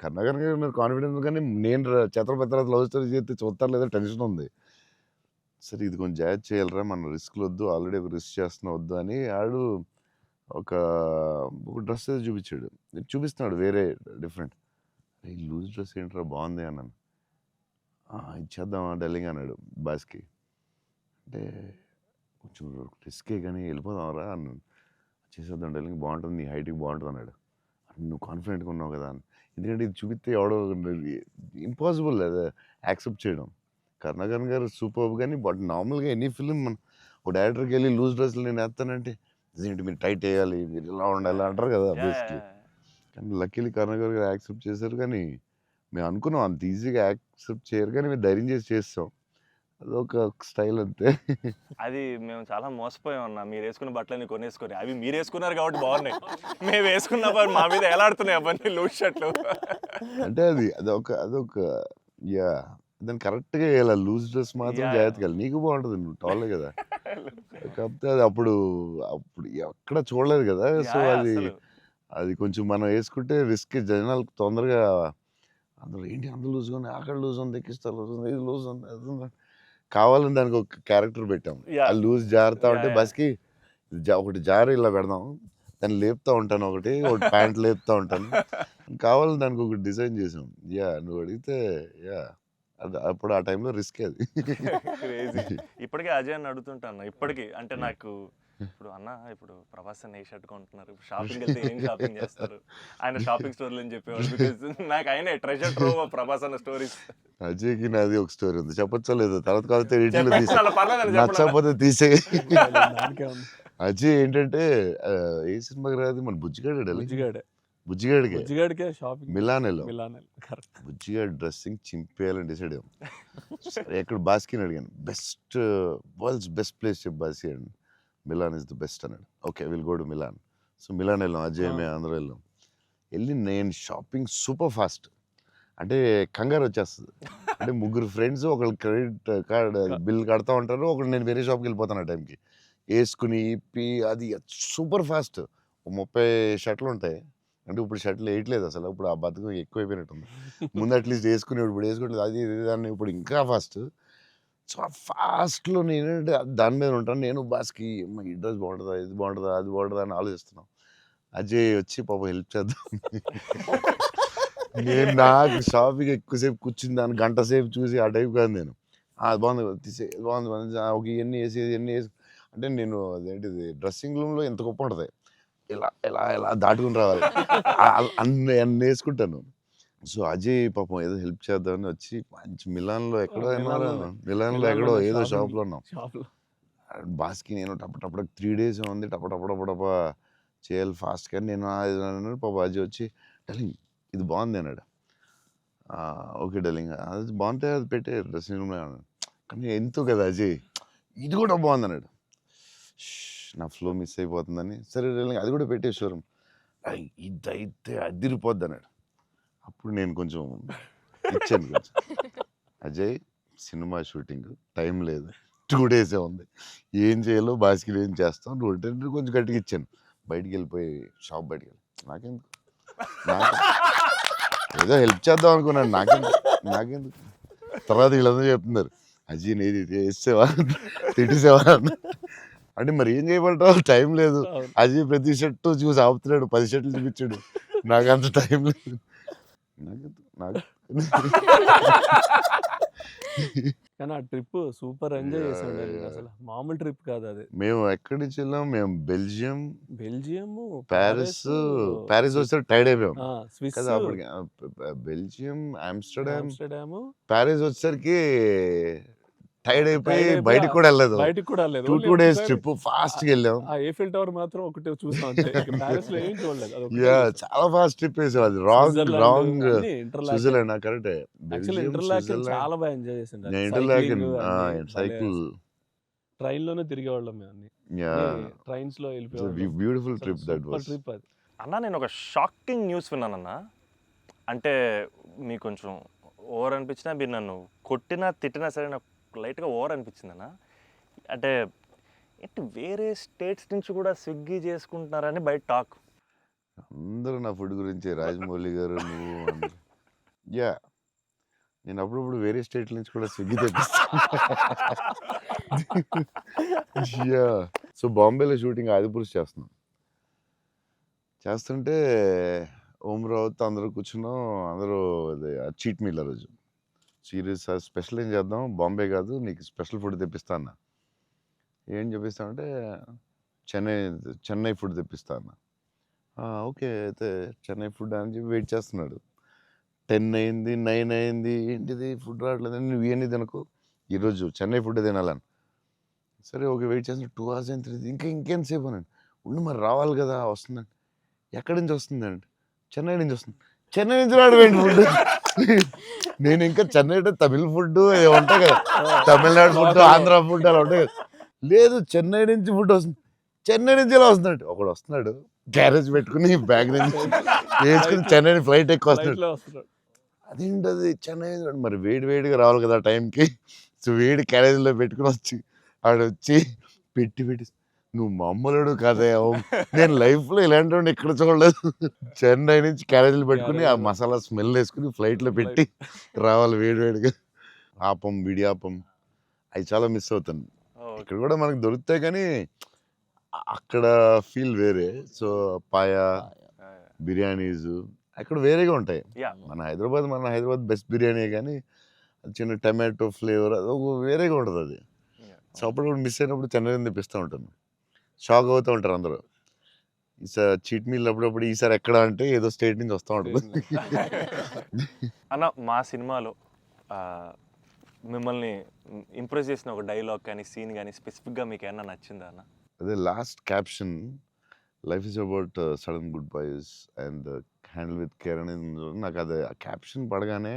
కన్నా కనుక నాకు కాన్ఫిడెన్స్, కానీ నేను ఛత్రపతి తర్వాత లవ్ స్టోరీ చేస్తే చూస్తారు లేదా టెన్షన్ ఉంది. సరే ఇది కొంచెం జాగ్రత్త చేయాలరా, మన రిస్క్లు వద్దు, ఆల్రెడీ ఒక రిస్క్ చేస్తున్నా వద్దు అని ఆడు ఒక డ్రెస్ ఏదో చూపించాడు, చూపిస్తున్నాడు వేరే డిఫరెంట్. ఈ లూజ్ డ్రెస్ ఏంట్రా బాగుంది అన్నాను. ఇచ్చేద్దామా డార్లింగ్ అన్నాడు బాస్కి. అంటే కొంచెం రిస్కే కానీ వెళ్ళిపోదాంరా అన్నాను. చేసేద్దాం డార్లింగ్, బాగుంటుంది, నీ హైట్కి బాగుంటుంది అన్నాడు. నువ్వు కాన్ఫిడెంట్గా ఉన్నావు కదా అని. ఎందుకంటే ఇది చూపిస్తే ఎవడో ఇంపాసిబుల్ అది యాక్సెప్ట్ చేయడం. కరుణాకరన్ గారు సూపర్, కానీ బట్ నార్మల్గా ఎనీ ఫిలిం మన ఒక డైరెక్టర్కి వెళ్ళి లూజ్ డ్రెస్లు నేను వేస్తానంటే, ఇదేంటి మీరు టైట్ వేయాలి, మీరు ఇలా ఉండాలి అంటారు కదా బేసిక్లీ. కానీ లక్కీలీ కరుణాకర్ గారు యాక్సెప్ట్ చేశారు. కానీ మేము అనుకున్నాం అంత ఈజీగా యాక్సెప్ట్ చేయరు, కానీ మేము ధైర్యం చేసి చేస్తాం. అదొక స్టైల్ అంతే. అది మేము చాలా మోసపోయాం అన్న, మీరు వేసుకున్న బట్టలన్నీ కొనేసుకొని. అవి మీరు వేసుకున్నారు కాబట్టి బాగున్నాయి, మేము వేసుకున్నప్పుడు మా మీద ఎలాడుతున్నాయి అవన్నీ లూజ్ షర్ట్లు. అంటే అదొక యా దాన్ని కరెక్ట్గా ఇలా లూజ్ డ్రెస్ మాత్రం Yeah. జాగ్రత్తగా వెళ్ళాలి. నీకు బాగుంటుంది, నువ్వు టాలే కదా. కాకపోతే అది అప్పుడు ఎక్కడ చూడలేదు కదా. సో అది కొంచెం మనం వేసుకుంటే రిస్క్. జనాలకు తొందరగా అందరూ ఏంటి అంత లూజ్గా ఉన్నాయి, అక్కడ లూజ్ ఉంది, ఎక్కిస్తారు లూజ్ ఉంది, ఇది లూజ్ ఉంది, అది ఉంది. కావాలని దానికి ఒక క్యారెక్టర్ పెట్టాం. Yeah. ఆ లూజ్ జారుతా ఉంటే Yeah. బస్కి ఒకటి జారి ఇలా పెడదాం, దాన్ని లేపుతా ఉంటాను, ఒకటి ప్యాంట్ లేపుతా ఉంటాను. కావాలని దానికి ఒకటి డిజైన్ చేసాం. యా నువ్వు అడిగితే యా అది అప్పుడు ఆ టైంలో రిస్క్ అది. క్రేజీ. ఇప్పటికే అజయ్ అని అడుగుతుంటాను ఇప్పటికీ. అంటే నాకు ఇప్పుడు అన్న, ఇప్పుడు ప్రభాస్ అన్న ఏ షర్ట్ కొంటున్నారు, ఇప్పుడు షాపింగ్ వెళ్తే ఏం షాపింగ్ చేస్తారు, ఆయన షాపింగ్ స్టోర్లు అని చెప్పేవాడు. బికాజ్ నాకు ఆయన ట్రెజర్ ట్రోవ్ ప్రభాస్ అన్న స్టోరీస్. అజయ్కి నాది ఒక స్టోరీ ఉంది, చెప్పచ్చో లేదో తర్వాత కాకపోతే ఎడిట్లో తీసే, అలా పర్లేదండి, చెప్పండి. నచ్చకపోతే తీసే. దానికే ఉంది. అజయ్ ఏంటంటే ఏ సినిమాకి రాదు మన బుజ్జిగాడే బుజ్జిగాడికి బుజ్జిగాడికే షాపింగ్ మిలాన్ వెళ్ళాం. Milan correct. బుజ్జిగాడి డ్రెస్సింగ్ చింపేయాలని డిసైడ్ అయ్యాం. సరే ఎక్కడ బాస్కిని అడిగాను, వరల్డ్స్ బెస్ట్ ప్లేస్ చెప్పు బాస్కి అని. మిలాన్ ఇస్ ద బెస్ట్ అన్నాడు. Okay will go to Milan. So Milan వెళ్ళాం, అజయ్ మేము అందరూ వెళ్ళాం. వెళ్ళి నేను షాపింగ్ సూపర్ ఫాస్ట్, అంటే కంగారు వచ్చేస్తుంది. అంటే ముగ్గురు ఫ్రెండ్స్ ఒకళ్ళు క్రెడిట్ కార్డ్ బిల్ కడతా ఉంటారు, ఒకళ్ళు నేను వేరే షాప్కి వెళ్ళిపోతాను ఆ టైంకి. వేసుకుని ఇప్పి అది సూపర్ ఫాస్ట్. 30 షర్ట్లు ఉంటాయి. అంటే ఇప్పుడు షర్ట్లు వేయట్లేదు అసలు, ఇప్పుడు ఆ బతుకు ఎక్కువైపోయినట్టుంది. ముందు అట్లీస్ట్ వేసుకునేవాడు, ఇప్పుడు వేసుకోవట్లేదు. అది దాన్ని ఇప్పుడు ఇంకా ఫాస్ట్. సో ఆ ఫాస్ట్లో నేనంటే దాని మీద ఉంటాను. నేను బాస్కి ఈ డ్రెస్ బాగుంటుందా, ఇది బాగుంటుందా, అది బాగుంటుందా అని ఆలోచిస్తున్నాం. అజయ్ వచ్చి పాపం హెల్ప్ చేద్దాం. నేను నాకు షాపింగ్ ఎక్కువసేపు కూర్చుని దాన్ని గంట సేపు చూసి ఆ టైప్ కాదు నేను. అది బాగుంది తీసే, బాగుంది ఒక ఇవన్నీ వేసి అంటే నేను అదేంటిది డ్రెస్సింగ్ రూమ్లో ఎంత గొప్ప ఉంటుంది, ఇలా ఇలా ఇలా దాటుకుని రావాలి, అన్ని వేసుకుంటాను. సో అజయ్ పాపం ఏదో హెల్ప్ చేద్దామని వచ్చి మంచి మిలాన్లో ఎక్కడో మిలాన్లో ఎక్కడో ఏదో షాప్లో ఉన్నాం. షాప్లో బాస్కి నేను టప 3 days ఉంది, టప చేయాలి ఫాస్ట్గా. నేను పాప అజయ్ వచ్చి డార్లింగ్ ఇది బాగుంది అన్నాడు. ఓకే డార్లింగ్ అది బాగుంటే అది పెట్టే డ్రెస్సింగ్ రూమ్లో అన్నాడు. కానీ ఎంతో కదా అజయ్ ఇది కూడా బాగుంది అన్నాడు. నా ఫ్లో మిస్ అయిపోతుందని, సరే డార్లింగ్ అది కూడా పెట్టే షోరూమ్, ఇదైతే అదిరిపోద్ది అన్నాడు. అప్పుడు నేను కొంచెం ఇచ్చాను కొంచెం. అజయ్ సినిమా షూటింగ్ టైం లేదు, 2 days ఉంది, ఏం చేయాలో బాస్కి ఏం చేస్తాం, నువ్వు కొంచెం గట్టిగా ఇచ్చాను. బయటికి వెళ్ళిపోయి షాప్ బయటికి వెళ్ళి నాకెందుకు ఏదో హెల్ప్ చేద్దాం అనుకున్నాను, నాకెందుకు. తర్వాత వీళ్ళందరూ చెప్తున్నారు అజయ్ నేది వేసేవా తిట్టేసేవా అంటే మరి ఏం చేయమంటావు, టైం లేదు. అజయ్ ప్రతి షర్టు చూసి ఆపుతున్నాడు, 10 షర్ట్లు చూపించాడు, నాకు అంత టైం లేదు. నాకు కానీ ఆ ట్రిప్ సూపర్ ఎంజాయ్ చేసాడు. అసలు మామూలు ట్రిప్ కాదు అది. మేము ఎక్కడి నుంచి వెళ్ళాం, మేము బెల్జియం, ప్యారిస్ వచ్చేసరికి టైర్డ్ అయిపోయాం స్విస్ కదా. అప్పటికి బెల్జియం, ఆమ్స్టర్డామ్, ప్యారిస్ వచ్చేసరికి టైర్డ్ అయిపోయి బయటికి కూడా వెళ్ళలేదు. 2 days ట్రిప్ ఫాస్ట్గా వెళ్ళాం. ఆ ఏఫిల్ టవర్ మాత్రం ఒకటి చూసాం అంతే. ప్యారిస్ లో ఏం చూడలేదు. చాలా ఫాస్ట్ ట్రిప్ వేసాం. అది రాంగ్ స్విట్జర్లాండ్ కరెక్టే. చాలా బాగా ఎంజాయ్ చేసింది. సైకిల్ ట్రైన్ లోనే తిరిగేవాళ్ళం మేము అన్ని. ట్రైన్స్ లో వెళ్ళిపోయాం. Beautiful trip that was. Trip అది. అన్న నేను ఒక షాకింగ్ న్యూస్ విన్నానన్న. అంటే మీకు కొంచెం ఓవర్ అనిపించినా, మీరు నన్ను కొట్టినా తిట్టినా సరే నాకు లైట్గా ఓవర్ అనిపించింది అన్న. అంటే ఏంటి వేరే స్టేట్స్ నుంచి కూడా స్విగ్గీ చేసుకుంటున్నారని బయట టాక్. అందరూ నా ఫుడ్ గురించి రాజమౌళి గారు నువ్వు అందరూ. యా నేను అప్పుడప్పుడు వేరే స్టేట్ నుంచి కూడా స్విగ్గీ తెప్పిస్తాను. యా సో బాంబేలో షూటింగ్ ఆదిపురుష్ చేస్తుంటే ఓం రావుతో అందరూ కూర్చున్నాం. అందరూ చీట్ మీల్ ఆ రోజు సీరియస్ స్పెషల్ ఏం చేద్దాం, బాంబే కాదు నీకు స్పెషల్ ఫుడ్ తెప్పిస్తా అన్న. ఏం చెప్పిస్తానంటే చెన్నై ఫుడ్ తెప్పిస్తా అన్న. ఓకే అయితే చెన్నై ఫుడ్ అని చెప్పి వెయిట్ చేస్తున్నాడు. 10 అయింది, 9 అయింది, ఏంటిది ఫుడ్ రావట్లేదు, నువ్వు ఇవన్నీ తినకు, ఈరోజు చెన్నై ఫుడ్ తినాలని. సరే ఓకే వెయిట్ చేస్తున్నా. 2 hours అయింది, ఇంకేంతసేపు అనండి. ఉండి మరి రావాలి కదా, వస్తుందండి. ఎక్కడి నుంచి వస్తుందండి? చెన్నై నుంచి వస్తుంది. చెన్నై నుంచి రావడం ఏంటి ఫుడ్? నేను ఇంకా చెన్నై అంటే తమిళ ఫుడ్ ఉంటాయి కదా, తమిళనాడు ఫుడ్, ఆంధ్ర ఫుడ్ అలా ఉంటాయి కదా. లేదు చెన్నై నుంచి ఫుడ్ వస్తుంది, చెన్నై నుంచి ఇలా వస్తున్నాడు. ఒకడు వస్తున్నాడు క్యారేజ్ పెట్టుకుని బ్యాగ్ నుంచి వేసుకుని చెన్నై ఫ్లైట్ ఎక్కువ వస్తున్నాడు. ఫ్లైట్లో వస్తున్నాడు. అదేంటది చెన్నై మరి వేడి వేడిగా రావాలి కదా ఆ టైంకి. సో వేడి క్యారేజ్లో పెట్టుకుని వచ్చి ఆడు వచ్చి పెట్టి నువ్వు మామూలుడు కాదే, నేను లైఫ్లో ఇలాంటి వాడిని ఎక్కడ చూడలేదు. చెన్నై నుంచి క్యారేజీలు పెట్టుకుని ఆ మసాలా స్మెల్ వేసుకుని ఫ్లైట్లో పెట్టి రావాలి వేడివేడిగా. ఆపం, విడియాపం అవి చాలా మిస్ అవుతాను. ఇక్కడ కూడా మనకు దొరుకుతాయి కానీ అక్కడ ఫీల్ వేరే. సో పాయా, బిర్యానీస్ అక్కడ వేరేగా ఉంటాయి. మన హైదరాబాద్ బెస్ట్ బిర్యానీ, కానీ చిన్న టమాటో ఫ్లేవర్ అది ఒక వేరేగా ఉంటుంది అది. సో అప్పుడు మిస్ అయినప్పుడు చెన్నై తెప్పిస్తూ ఉంటాను. షాక్ అవుతూ ఉంటారు అందరూ. ఈసారి చీట్ మీల్ అప్పుడప్పుడు ఈసారి ఎక్కడ అంటే ఏదో స్టేట్ నుంచి వస్తూ ఉంటుంది. అన్న మా సినిమాలో మిమ్మల్ని ఇంప్రెస్ చేసిన ఒక డైలాగ్ కానీ సీన్ కానీ స్పెసిఫిక్గా మీకు ఏమన్నా నచ్చిందా అన్న? అదే last caption, life is about sudden good boys and handle with care అనేది నాకు అది ఆ క్యాప్షన్ పడగానే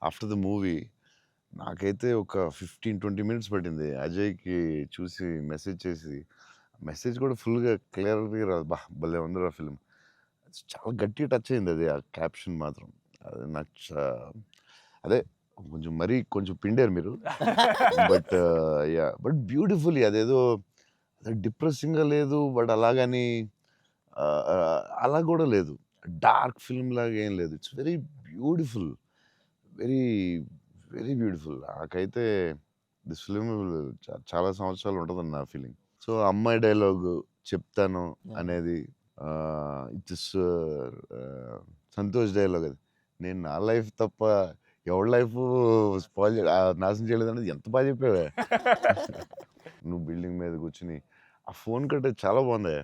ఆఫ్టర్ ద మూవీ నాకైతే ఒక 15-20 మినిట్స్ పట్టింది అజయ్కి చూసి మెసేజ్ చేసి. మెసేజ్ కూడా ఫుల్గా క్లియర్గా రాదు. భలే ఉంది ఆ ఫిల్మ్. చాలా గట్టిగా టచ్ అయింది అది, ఆ క్యాప్షన్ మాత్రం. అది నాకు అదే కొంచెం పిండారు మీరు. బట్ బట్ బ్యూటిఫుల్లీ అదేదో డిప్రెసింగ్గా లేదు, బట్ అలాగని అలా కూడా లేదు, డార్క్ ఫిల్మ్ లాగా ఏం లేదు. It's very beautiful, very very beautiful. నాకైతే దిస్ ఫిల్మ్ చాలా సంవత్సరాలు ఉంటుందని నా ఫీలింగ్. సో అమ్మాయి డైలాగ్ చెప్తాను అనేది ఇట్స్ సంతోష్ డైలాగ్. అది నేను నా లైఫ్ తప్ప ఎవరి లైఫ్ స్పాయిల్ నాశనం చేయలేదు అనేది ఎంత బాగా చెప్పావే. నువ్వు బిల్డింగ్ మీద కూర్చుని ఆ ఫోన్ కట్టే చాలా బాగుంది.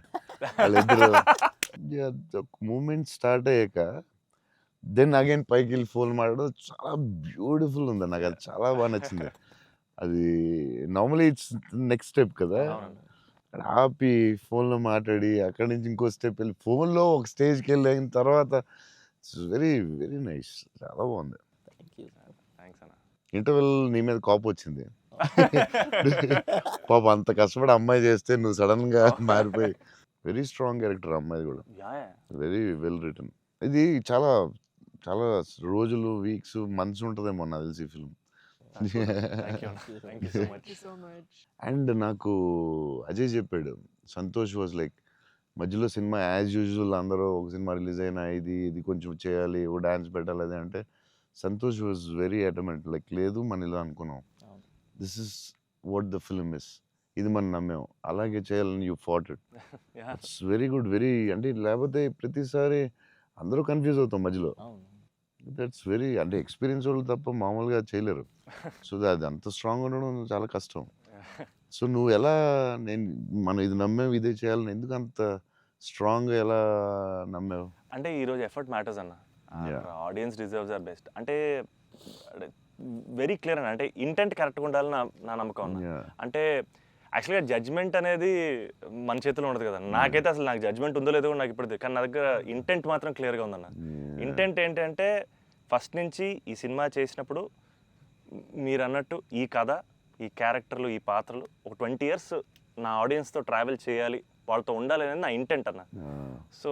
వాళ్ళిద్దరు మూమెంట్ స్టార్ట్ అయ్యాక దెన్ అగైన్ పైకి వెళ్ళి ఫోన్ మాట్లాడడం చాలా బ్యూటిఫుల్ ఉంది. నాకు అది చాలా బాగా నచ్చింది. అది నార్మలీ ఇట్స్ నెక్స్ట్ స్టెప్ కదా, ఆపి ఫోన్లో మాట్లాడి అక్కడి నుంచి ఇంకో స్టెప్ వెళ్ళి ఫోన్లో ఒక స్టేజ్కి వెళ్ళిన తర్వాత ఇట్స్ వెరీ వెరీ నైస్, చాలా బాగుంది. థ్యాంక్స్ అన్న. ఇంటర్వెల్ నీ మీద కోపం వచ్చింది. పాప అంత కష్టపడి అమ్మాయి చేస్తే నువ్వు సడన్గా మారిపోయి. వెరీ స్ట్రాంగ్ క్యారెక్టర్ అమ్మాయి కూడా, వెరీ వెల్ రిటర్న్. ఇది చాలా చాలా రోజులు, వీక్స్, మంత్స్ ఉంటుందేమో నాకు తెలిసి ఈ ఫిల్మ్. So much. అండ్ నాకు అజయ్ చెప్పాడు, సంతోష్ వాజ్ లైక్ మధ్యలో సినిమా యాజ్ యూజువల్ అందరూ ఒక సినిమా రిలీజ్ అయినా ఇది కొంచెం చేయాలి, ఓ డాన్స్ పెట్టాలి అది అంటే, సంతోష్ వాజ్ వెరీ అటమెంట్ లైక్ లేదు మన ఇలా అనుకున్నాం, this is what the film is, ఇది మనం నమ్మాం, అలాగే చేయాలని you fat it. It's very good, very అంటే లేకపోతే ప్రతిసారి అందరూ కన్ఫ్యూజ్ అవుతాం మధ్యలో. దట్స్ వెరీ అంటే ఎక్స్పీరియన్స్ వాళ్ళు తప్ప మామూలుగా చేయలేరు. సో అది అంత స్ట్రాంగ్ ఉండడం చాలా కష్టం. సో నువ్వు ఎలా మనం ఇది నమ్మావు ఇదే చేయాలని ఎందుకు అంత స్ట్రాంగ్గా ఎలా నమ్మావు? అంటే ఈరోజు ఎఫర్ట్ మ్యాటర్స్ అన్న. ఆడియన్స్ డిజర్వ్స్ ఆర్ బెస్ట్ అంటే వెరీ క్లియర్ అన్న. అంటే ఇంటెంట్ కరెక్ట్గా ఉండాలని నా నమ్మకం అన్న. అంటే యాక్చువల్గా జడ్జ్మెంట్ అనేది మన చేతిలో ఉండదు కదా. నాకైతే అసలు నాకు జడ్జ్మెంట్ ఉందో లేదో నాకు ఇప్పుడు, కానీ నా దగ్గర ఇంటెంట్ మాత్రం క్లియర్గా ఉందన్న. ఇంటెంట్ ఏంటంటే ఫస్ట్ నుంచి ఈ సినిమా చేసినప్పుడు మీరు అన్నట్టు ఈ కథ, ఈ క్యారెక్టర్లు, ఈ పాత్రలు ఒక 20 years నా ఆడియన్స్తో ట్రావెల్ చేయాలి, వాళ్ళతో ఉండాలి అనేది నా ఇంటెంట్ అన్న. సో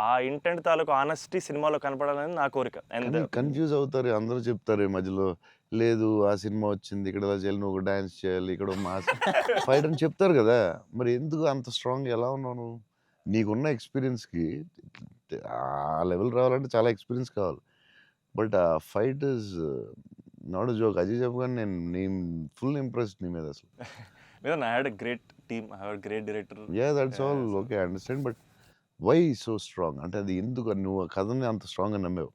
ఆ ఇంటెంట్ తాలూకు ఆనెస్టీ సినిమాలో కనపడాలనేది నా కోరిక. అండ్ కన్ఫ్యూజ్ అవుతారు అందరూ, చెప్తారు ఈ మధ్యలో లేదు ఆ సినిమా వచ్చింది ఇక్కడ ఎలా చేయాలి, నువ్వు డాన్స్ చేయాలి, ఇక్కడ మాస్ ఫైట్ అని చెప్తారు కదా. మరి ఎందుకు అంత స్ట్రాంగ్ ఎలా ఉన్నావు నువ్వు? నీకున్న ఎక్స్పీరియన్స్కి ఆ లెవెల్ రావాలంటే చాలా ఎక్స్పీరియన్స్ కావాలి. బట్ ఆ fight is not joke. Ajay చెప్పగానే నేను ఫుల్ ఇంప్రెస్డ్ నీ మీద అసలు. లేదా I had a great team, I had great director. That's all okay, I understand. But why so strong అంటే అది ఎందుకు నువ్వు ఆ కథని అంత స్ట్రాంగ్గా నమ్మావు?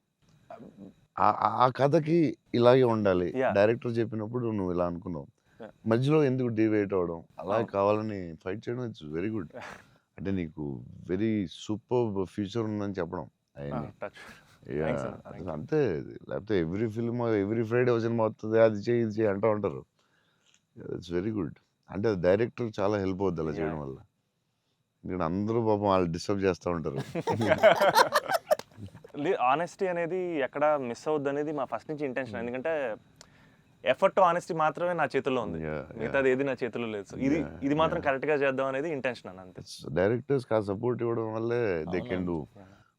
ఆ కథకి ఇలాగే ఉండాలి, డైరెక్టర్ చెప్పినప్పుడు నువ్వు ఇలా అనుకున్నావు, మధ్యలో ఎందుకు డివైట్ అవ్వడం, అలా కావాలని ఫైట్ చేయడం, ఇట్స్ వెరీ గుడ్. అంటే నీకు వెరీ సూపర్ ఫ్యూచర్ ఉందని చెప్పడం అంతే. లేకపోతే ఎవ్రీ ఫిల్మ్ ఎవ్రీ ఫ్రైడే ఒక సినిమా వస్తుంది, అది చేయి ఇది చేయి అంటూ ఉంటారు. It's very good. అంటే డైరెక్టర్ చాలా హెల్ప్ అవుద్ది అలా చేయడం వల్ల. ఇక్కడ అందరూ పాపం వాళ్ళు డిస్టర్బ్ చేస్తూ ఉంటారు. ఆనెస్టీ అనేది ఎక్కడ మిస్ అవుద్ది అనేది మా ఫస్ట్ నుంచి ఇంటెన్షన్. ఎందుకంటే ఎఫర్ట్ ఆనెస్టీ మాత్రమే నా చేతుల్లో ఉంది, మిగతాది ఏది నా చేతుల్లో లేదు. సో ఇది మాత్రం కరెక్ట్గా చేద్దాం అనేది ఇంటెన్షన్ అన్న, అంతే. డైరెక్టర్స్ ఆ సపోర్ట్ ఇవ్వడం వల్లే దే కెన్ డూ.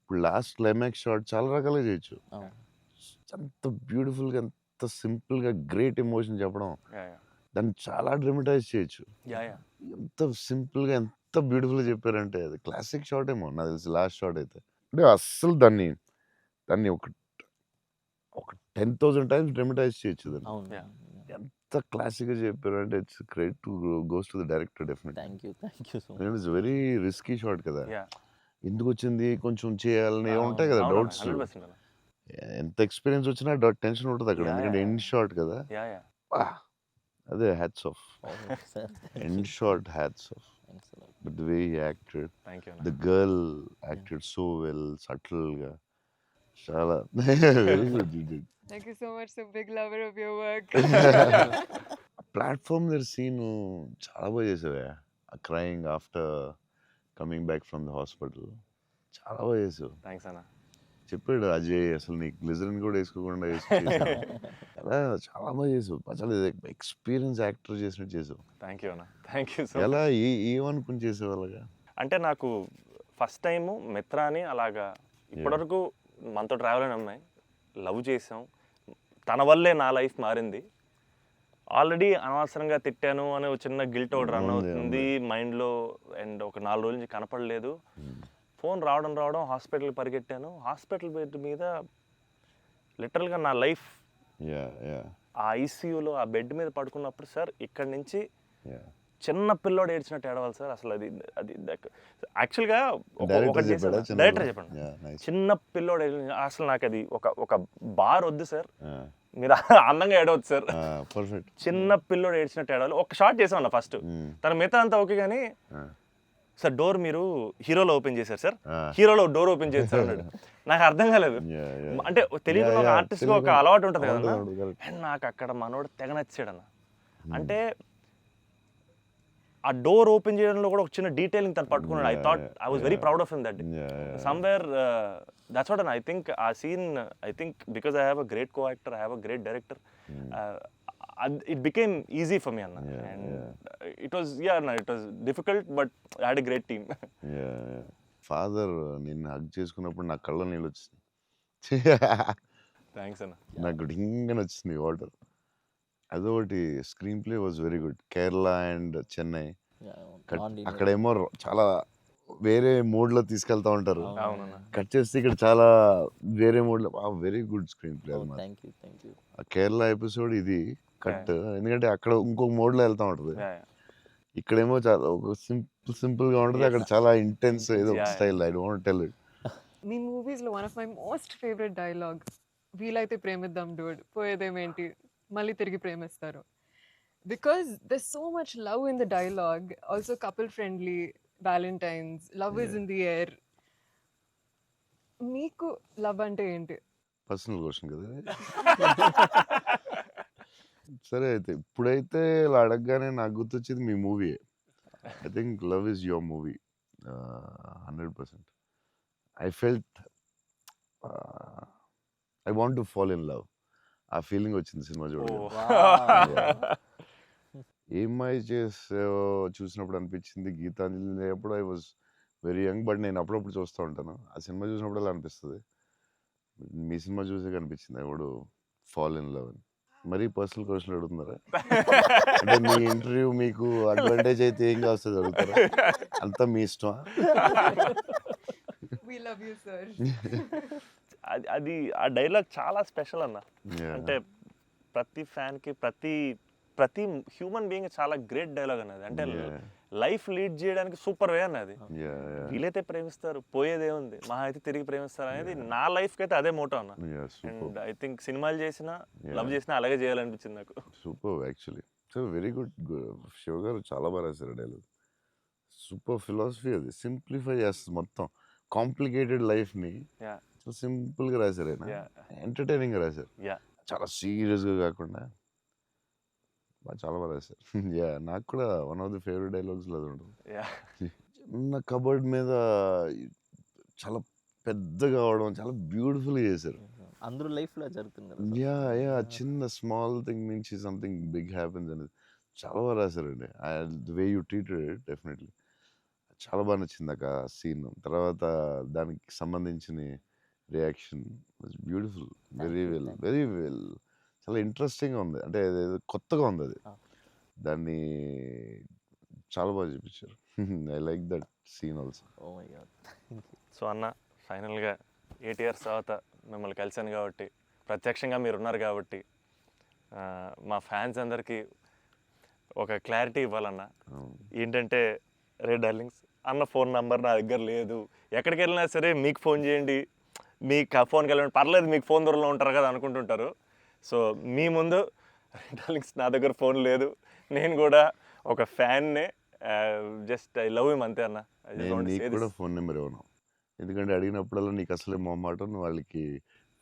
ఇప్పుడు లాస్ట్ క్లైమాక్స్ షాట్ చాలా రకాలుగా చేయొచ్చు. అంత బ్యూటిఫుల్గా, అంత సింపుల్గా గ్రేట్ ఎమోషన్ చెప్పడం, దాన్ని చాలా డ్రమటైజ్ చేయొచ్చు. ఎంత సింపుల్గా, ఎంత బ్యూటిఫుల్గా చెప్పారంటే అది క్లాసిక్ షాట్ ఏమో నాకు తెలిసి లాస్ట్ షాట్ అయితే. అంటే అస్సలు దాన్ని ఒక 10,000 టైమ్స్ డ్రమటైజ్ చేయొచ్చు దాన్ని. ఎంత క్లాసిక్గా చెప్పారు అంటే it's credit to goes to the director definitely. Thank you so much. It's very risky shot కదా, ఎందుకు వచ్చింది కొంచెం చేయాలని ఉంటాయి కదా డౌట్స్. ఎంత ఎక్స్పీరియన్స్ వచ్చినా టెన్షన్ ఉంటుంది అక్కడ, ఎందుకంటే ఎండ్ షాట్ కదా. అదే hats off, end shot hats off. But the way he acted, the girl acted so well, సటిల్గా, చాలా very good. Thank you so much. So big lover of your work. Platform దగ్గర సీన్ చాలా బాగా చేసావే, crying after coming back from the hospital, చాలా బాగా చేసావు. థ్యాంక్స్ అన్న. చెప్పాడు అజయ్, అసలు నీకు గ్లిజరిన్ కూడా వేసుకోకుండా అలా చాలా బాగా చేసావు. చాలా ఎక్స్పీరియన్స్ యాక్టర్ చేసినట్టు చేసావు. థ్యాంక్ యూ అన్న, థ్యాంక్ యూ సో. ఎలా ఏమనుకుని చేసావు అలాగా? అంటే నాకు ఫస్ట్ టైము మిత్రాని అలాగా ఇప్పటివరకు మనతో ట్రావెల్ అయిన అమ్మాయి లవ్ చేసాం, తన వల్లే నా లైఫ్ మారింది. ఆల్రెడీ అనవసరంగా తిట్టాను అనే ఒక చిన్న గిల్ట్ ఒకటి రన్ అవుతుంది మైండ్లో. అండ్ ఒక 4 రోజుల నుంచి కనపడలేదు. ఫోన్ రావడం హాస్పిటల్కి పరిగెట్టాను. హాస్పిటల్ బెడ్ మీద లిటరల్గా నా లైఫ్, ఆ ఐసీయూలో ఆ బెడ్ మీద పడుకున్నప్పుడు, సార్ ఇక్కడి నుంచి చిన్న పిల్లోడు ఏడ్చినట్టు ఏడవాలి సార్. అసలు అది యాక్చువల్గా డైరెక్టర్ చెప్పండి, చిన్న పిల్లోడు అసలు నాకు అది ఒక బార్ వద్దు సార్, మీరు అందంగా ఏడవద్దు సార్, చిన్న పిల్లోడు ఏడ్చినట్టు ఏడవాలి. ఒక షాట్ చేసాం అన్న ఫస్ట్, తన మిగతా అంతా ఓకే కానీ సార్ డోర్ మీరు హీరోలో ఓపెన్ చేశారు సార్, హీరోలో డోర్ ఓపెన్ చేశారు అన్నాడు. నాకు అర్థం కాలేదు. అంటే తెలియకుండా ఒక ఆర్టిస్ట్గా ఒక అలవాటు ఉంటుంది కదన్నా. అండ్ నాకు అక్కడ మనోడు తెగ నచ్చాడు అన్న. అంటే ఆ డోర్ ఓపెన్ చేయడంలో కూడా ఒక చిన్న డీటెయిలింగ్ తను పట్టుకున్నాడు. I was very proud of him that somewhere. That's what I think ఆ scene, I think because I have a great co actor, I have a great director, it became easy for me anna. And it was it was difficult but I had a great team. Father నిన్ను హగ్ చేసుకున్నప్పుడు నా కళ్ళ నీళ్ళు వచ్చింది. థ్యాంక్స్ అన్న. నాకు డింగని వచ్చింది వాటర్. అదొకటి. Screen play was very good. Kerala and Chennai అక్కడేమో చాలా వేరే మోడ్లో తీసుకెళ్తా ఉంటారు, కట్ చేస్తే ఇక్కడ చాలా వేరే మోడ్లో. Very good screen play. Kerala episode ఇది కట్, ఎందుకంటే అక్కడ ఇంకొక మోడ్లో వెళ్తా ఉంటుంది, ఇక్కడేమో చాలా ఒక సింపుల్గా ఉంటుంది, అక్కడ చాలా ఇంటెన్స్ ఏదో style. I don't tell it. మీ మూవీస్లో one of my most favourite dialogue, వీలైతే ప్రేమిద్దాం డూడ్, పోయేదేమేంటి మళ్ళీ తిరిగి ప్రేమిస్తారు. Because there so much love in the dialogue, also couple friendly, Valentine's, love is in the air. మీకు లవ్ అంటే ఏంటి? పర్సనల్ క్వశ్చన్ కదా. సరే అయితే ఇప్పుడైతే ఇలా అడగగానే నాకు గుర్తొచ్చేది మీ movie. I think love is your movie 100%. I felt I want to fall in love. ఆ ఫీలింగ్ వచ్చింది సినిమా చూడగా. ఏమై చేసావో చూసినప్పుడు అనిపించింది. గీతాంజలి అప్పుడు I was very young, but నేను అప్పుడప్పుడు చూస్తూ ఉంటాను. ఆ సినిమా చూసినప్పుడు అలా అనిపిస్తుంది. మీ సినిమా చూసే కనిపించింది I would fall in love అని. మరీ పర్సనల్ క్వశ్చన్ అడుగుతున్నారా? అంటే మీ ఇంటర్వ్యూ మీకు అడ్వాంటేజ్ అయితే ఏం కావస్తుంది అడుగుతారా? అంతా మీ ఇష్టమా? అది ఆ డైలాగ్ చాలా స్పెషల్ అన్న. అంటే ప్రతి ఫ్యాన్కి, ప్రతి హ్యూమన్ బీయింగ్ చాలా గ్రేట్ డైలాగ్ అన్నది. అంటే లైఫ్ లీడ్ చేయడానికి సూపర్ వే అన్నది. వీలైతే ప్రేమిస్తారు, పోయేదేముంది, మహా అయితే తిరిగి ప్రేమిస్తారు అనేది నా లైఫ్కి అయితే అదే మోటో అన్న. అండ్ ఐ థింక్ సినిమాలు చేసినా లవ్ చేసినా అలాగే చేయాలనిపించింది నాకు. Super actually. So very good. Shiva గారు చాలా బాగా రాశారు డైలాగ్. సూపర్ ఫిలాసఫీ అది. సింప్లిఫై చేస్తుంది మొత్తం కాంప్లికేటెడ్ లైఫ్ని. సింపుల్గా రాశారు ఆయన. ఎంటర్టైనింగ్గా రాశారు, చాలా సీరియస్గా కాకుండా. చాలా బాగా రాశారు. నాకు కూడా one of the favourite dialogues అది ఉంటుంది. చిన్న కబర్డ్ మీద చాలా పెద్దగా అవడం చాలా బ్యూటిఫుల్గా చేశారు. అందరూ లైఫ్లో జరుగుతుంది కదా sir. యా చిన్న స్మాల్ థింగ్ నుంచి సంథింగ్ బిగ్ హ్యాపెన్స్ అనేది చాలా బాగా రాశారండి. The way you treated it definitely చాలా బాగా నచ్చింది నాకు ఆ సీన్. తర్వాత దానికి సంబంధించిన reaction was beautiful. Very well చాలా ఇంట్రెస్టింగ్గా ఉంది. అంటే అదేదో కొత్తగా ఉంది అది. Ah. దాన్ని చాలా బాగా చూపించారు. I like that scene also. Oh my god. So అన్న ఫైనల్గా 8 ఇయర్స్ తర్వాత మిమ్మల్ని కలిశాను కాబట్టి, ప్రత్యక్షంగా మీరు ఉన్నారు కాబట్టి, మా ఫ్యాన్స్ అందరికీ ఒక క్లారిటీ ఇవ్వాలన్న. ఏంటంటే, రే డార్లింగ్స్ అన్న ఫోన్ నంబర్ నా దగ్గర లేదు, ఎక్కడికి వెళ్ళినా సరే మీకు ఫోన్ చేయండి, మీకు ఆ ఫోన్కి వెళ్ళండి, పర్లేదు మీకు ఫోన్ దూరంలో ఉంటారు కదా అనుకుంటుంటారు. సో మీ ముందు రే డార్లింగ్స్ నా దగ్గర ఫోన్ లేదు, నేను కూడా ఒక ఫ్యాన్నే, జస్ట్ ఐ లవ్ హిమ్ అంతే అన్న. నేను నీకు కూడా ఫోన్ నెంబర్ ఇవ్వను, ఎందుకంటే అడిగినప్పుడల్లా నీకు అసలే మొహమాటం, నువ్వు వాళ్ళకి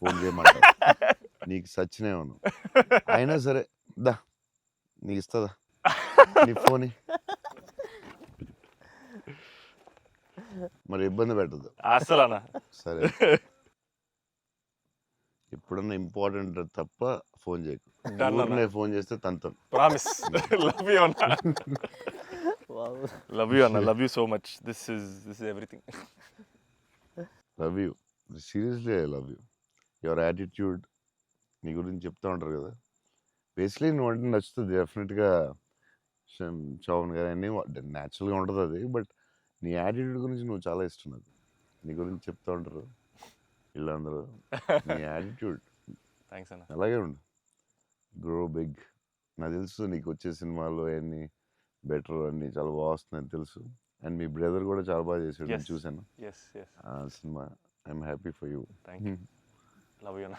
ఫోన్ చేయమంటావు. నీకు సచ్చినే ఇవ్వను. అయినా సరే దా నీకు ఇస్తుందా నీ ఫోన్, మరి ఇబ్బంది పెట్టద్దు అసలు అన్న. సరే. ఎప్పుడన్నా ఇంపార్టెంట్ తప్ప ఫోన్ చేయకు. Done అన్న. ఊరినే ఫోన్ చేస్తే తంతాను. ప్రామిస్. లవ్ యూ అన్న. Wow. లవ్ యూ అన్న, love you so much. This is everything. Love you, seriously I love you. Your attitude, నీ గురించి చెప్తా ఉంటారు కదా, బేసిక్లీ నువ్వు అంటే నచ్చుతుంది డెఫినెట్గా. చౌన్ గారు అన్నీ న్యాచురల్గా ఉంటుంది అది, బట్ నీ యాటిట్యూడ్ గురించి నువ్వు చాలా ఇష్టం నాకు. నీ గురించి చెప్తా ఉంటారు వీళ్ళందరూ. నీ యాటిట్యూడ్ థ్యాంక్స్ అన్న. అలాగే ఉండు, గ్రో బిగ్. నాకు తెలుసు నీకు వచ్చే సినిమాలు అవన్నీ బెటర్ అన్నీ చాలా బాగా వస్తున్నాయని తెలుసు. అండ్ మీ బ్రదర్ కూడా చాలా బాగా చేశాడు, నేను Yes. చూశాను ఎస్ ఆ సినిమా. I'm happy for you. Thank you. Love you అన్న.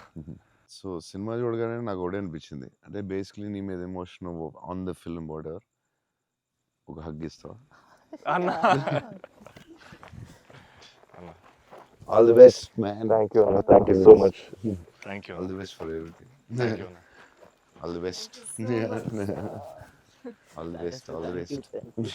సో సినిమా చూడగానే నాకు ఒకటే అనిపించింది, అంటే బేసిక్లీ నీ మీద emotion on the film whatever, ఒక హగ్ ఇస్తావా? అన్న. All the best man. Thank you అన్న, thank you so much. Thank you all the best for everything. Thank you అన్న. All the best. All the best. All the Thank you, best. thank you.